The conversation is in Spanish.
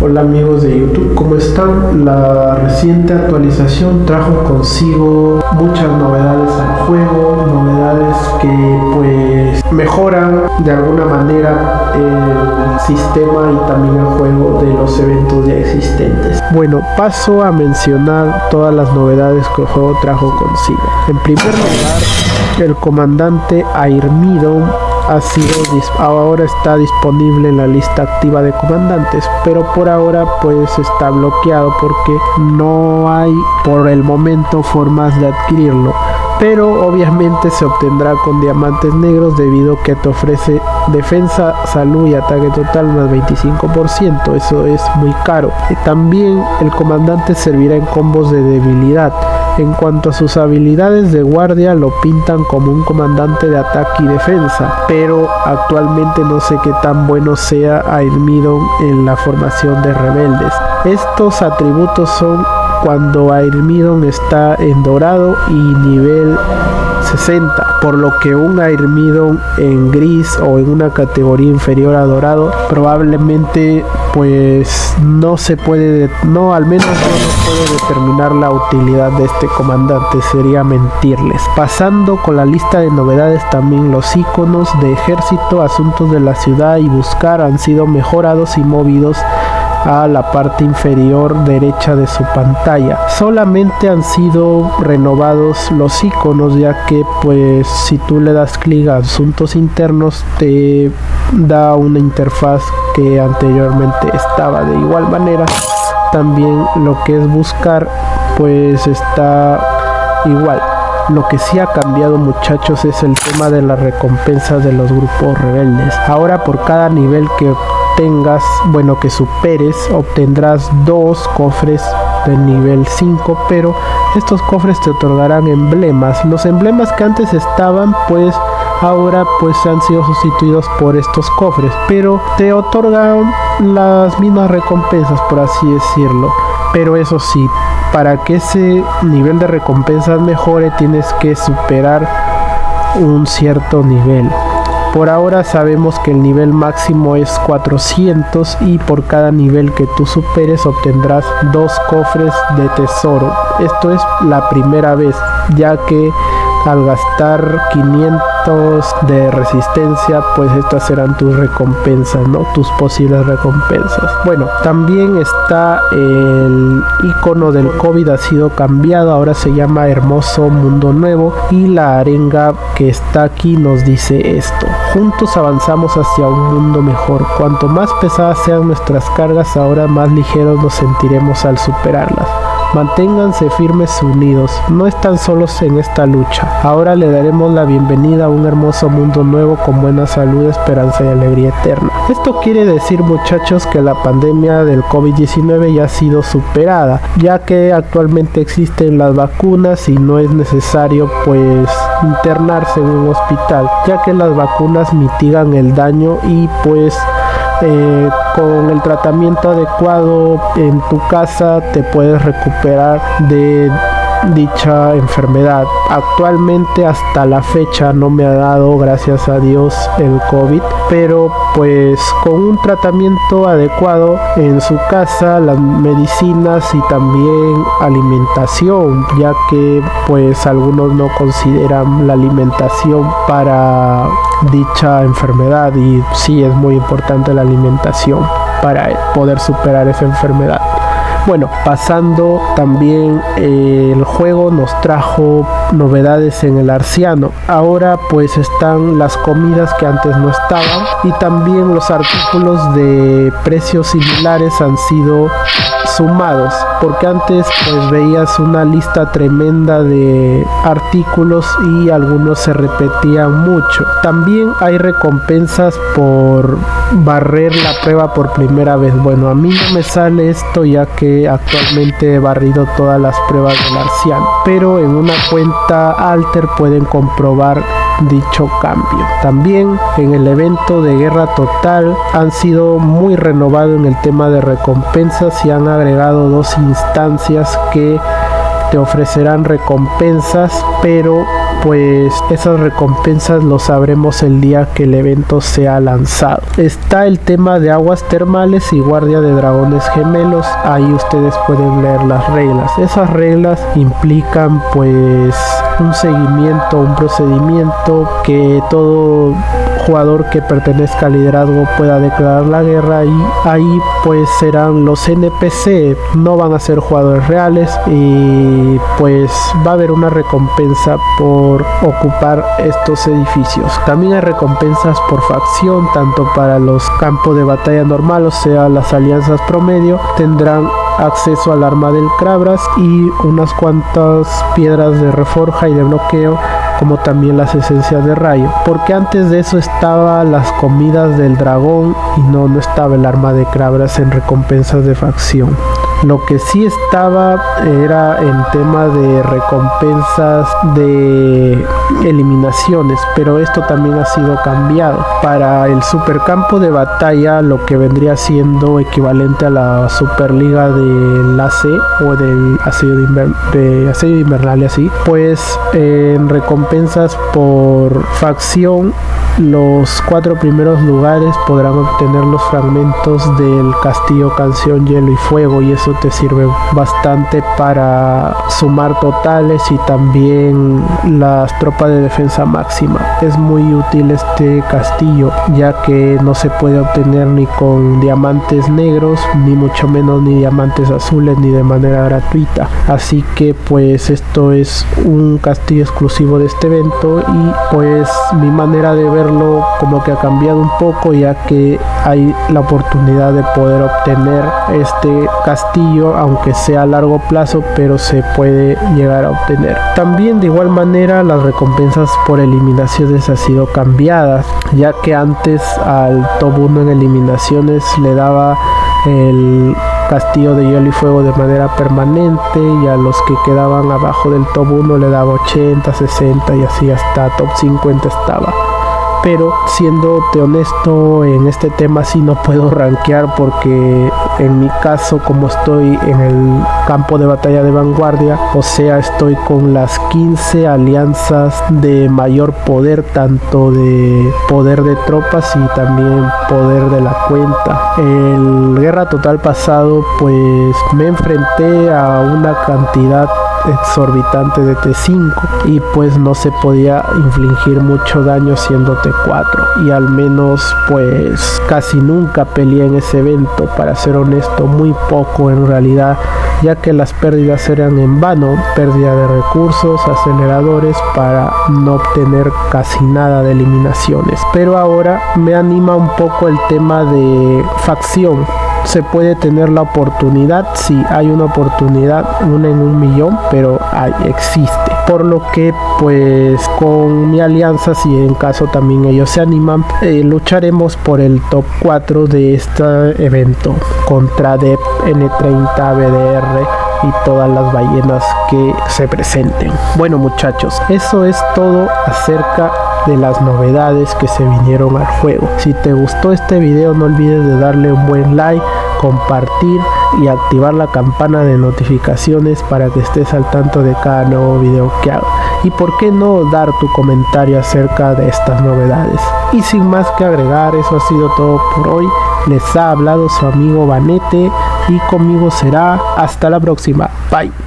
Hola amigos de YouTube, ¿cómo están? La reciente actualización trajo consigo muchas novedades al juego, novedades que pues mejoran de alguna manera el sistema y también el juego de los eventos ya existentes. Bueno, paso a mencionar todas las novedades que el juego trajo consigo. En primer lugar, el comandante Ayrmidon ahora está disponible en la lista activa de comandantes, pero por ahora pues está bloqueado porque no hay por el momento formas de adquirirlo, pero obviamente se obtendrá con diamantes negros debido a que te ofrece defensa, salud y ataque total más 25%, eso es muy caro. También el comandante servirá en combos de debilidad. En cuanto a sus habilidades de guardia, lo pintan como un comandante de ataque y defensa, pero actualmente no sé qué tan bueno sea Ayrmidon en la formación de rebeldes. Estos atributos son cuando Ayrmidon está en dorado y nivel 60, por lo que un Ayrmidon en gris o en una categoría inferior a dorado probablemente pues no se puede, no, al menos yo no puedo determinar la utilidad de este comandante, sería mentirles. Pasando con la lista de novedades, también los iconos de ejército, asuntos de la ciudad y buscar han sido mejorados y movidos a la parte inferior derecha de su pantalla. Solamente han sido renovados los iconos, ya que pues si tú le das clic a asuntos internos te da una interfaz que anteriormente estaba. De igual manera también lo que es buscar pues está igual. Lo que sí ha cambiado, muchachos, es el tema de las recompensas de los grupos rebeldes. Ahora por cada nivel que tengas, bueno, que superes, obtendrás 2 cofres de nivel 5, pero estos cofres te otorgarán emblemas. Los emblemas que antes estaban pues ahora pues han sido sustituidos por estos cofres, pero te otorgan las mismas recompensas, por así decirlo. Pero eso sí, para que ese nivel de recompensas mejore tienes que superar un cierto nivel. Por ahora sabemos que el nivel máximo es 400 y por cada nivel que tú superes obtendrás 2 cofres de tesoro. Esto es la primera vez, ya que al gastar 500 de resistencia pues estas serán tus recompensas, ¿no? Tus posibles recompensas. Bueno, también está el icono del COVID, ha sido cambiado, ahora se llama Hermoso Mundo Nuevo, y la arenga que está aquí nos dice esto: juntos avanzamos hacia un mundo mejor. Cuanto más pesadas sean nuestras cargas, ahora más ligeros nos sentiremos al superarlas. Manténganse firmes unidos, no están solos en esta lucha. Ahora le daremos la bienvenida a un hermoso mundo nuevo con buena salud, esperanza y alegría eterna. Esto quiere decir, muchachos, que la pandemia del COVID-19 ya ha sido superada, ya que actualmente existen las vacunas y no es necesario pues internarse en un hospital, ya que las vacunas mitigan el daño y pues con el tratamiento adecuado en tu casa te puedes recuperar de dicha enfermedad. Actualmente hasta la fecha no me ha dado, gracias a Dios, el COVID, pero pues con un tratamiento adecuado en su casa, las medicinas y también alimentación, ya que pues algunos no consideran la alimentación para dicha enfermedad y sí es muy importante la alimentación para poder superar esa enfermedad. Bueno, pasando también el juego nos trajo novedades en el Arciano. Ahora pues están las comidas que antes no estaban y también los artículos de precios similares han sido sumados, porque antes pues veías una lista tremenda de artículos y algunos se repetían mucho. También hay recompensas por barrer la prueba por primera vez. Bueno, a mí no me sale esto ya que actualmente he barrido todas las pruebas del Arciano, pero en una cuenta alter pueden comprobar dicho cambio. También en el evento de guerra total han sido muy renovados en el tema de recompensas y han agregado 2 instancias que te ofrecerán recompensas, pero pues esas recompensas lo sabremos el día que el evento sea lanzado. Está el tema de aguas termales y guardia de dragones gemelos. Ahí ustedes pueden leer las reglas. Esas reglas implican pues un seguimiento, un procedimiento que todo jugador que pertenezca al liderazgo pueda declarar la guerra, y ahí pues serán los NPC, no van a ser jugadores reales, y pues va a haber una recompensa por ocupar estos edificios. También hay recompensas por facción, tanto para los campos de batalla normal, o sea las alianzas promedio, tendrán acceso al arma del Krabras y unas cuantas piedras de reforja y de bloqueo, como también las esencias de rayo, porque antes de eso estaba las comidas del dragón y no estaba el arma de Krabras en recompensas de facción. Lo que sí estaba era en tema de recompensas de eliminaciones, pero esto también ha sido cambiado. Para el supercampo de batalla, lo que vendría siendo equivalente a la Superliga del AC o del Asedio Invernal y así, pues en recompensas por facción, los 4 primeros lugares podrán obtener los fragmentos del castillo Canción Hielo y Fuego, y eso te sirve bastante para sumar totales y también las tropas de defensa máxima. Es muy útil este castillo, ya que no se puede obtener ni con diamantes negros, ni mucho menos ni diamantes azules, ni de manera gratuita. Así que pues esto es un castillo exclusivo de este evento, y pues mi manera de verlo como que ha cambiado un poco, ya que hay la oportunidad de poder obtener este castillo, aunque sea a largo plazo, pero se puede llegar a obtener. También de igual manera las recompensas por eliminaciones han sido cambiadas, ya que antes al top 1 en eliminaciones le daba el castillo de hielo y fuego de manera permanente, y a los que quedaban abajo del top 1 le daba 80, 60 y así hasta top 50 estaba. Pero siéndote honesto, en este tema sí no puedo rankear, porque en mi caso, como estoy en el campo de batalla de vanguardia, o sea estoy con las 15 alianzas de mayor poder, tanto de poder de tropas y también poder de la cuenta. El guerra total pasado pues me enfrenté a una cantidad exorbitante de T5 y pues no se podía infligir mucho daño siendo T4, y al menos pues casi nunca peleé en ese evento, para ser honesto muy poco en realidad, ya que las pérdidas eran en vano, pérdida de recursos, aceleradores, para no obtener casi nada de eliminaciones. Pero ahora me anima un poco el tema de facción. Se puede tener la oportunidad, sí, hay una oportunidad, una en 1.000.000, pero existe. Por lo que pues con mi alianza, si en caso también ellos se animan, lucharemos por el top 4 de este evento contra DEP, N30, BDR y todas las ballenas que se presenten. Bueno muchachos, eso es todo acerca de las novedades que se vinieron al juego. Si te gustó este video, no olvides de darle un buen like, compartir y activar la campana de notificaciones para que estés al tanto de cada nuevo video que hago. Y por qué no dar tu comentario acerca de estas novedades. Y sin más que agregar, eso ha sido todo por hoy. Les ha hablado su amigo Vanete, y conmigo será hasta la próxima. Bye.